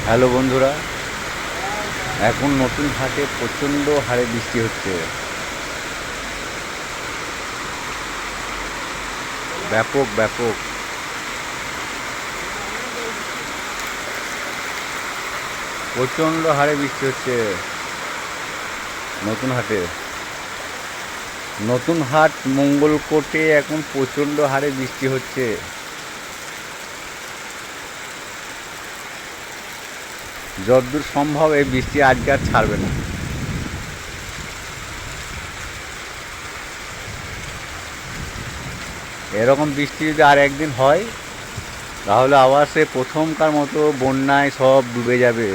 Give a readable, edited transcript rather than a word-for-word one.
Hello বন্ধুরা, এখন নতুন হাটে প্রচণ্ড হারে বৃষ্টি হচ্ছে। ব্যাপক ব্যাপক প্রচণ্ড হারে বৃষ্টি হচ্ছে নতুন হাটে। নতুন হাট মঙ্গলকোটে এখন প্রচণ্ড হারে বৃষ্টি হচ্ছে। যতদূর সম্ভব এই বৃষ্টি আজকে আর ছাড়বে না। এরকম বৃষ্টি যদি আর একদিন হয় তাহলে আবার সে প্রথমকার মতো বন্যায় সব ডুবে যাবে।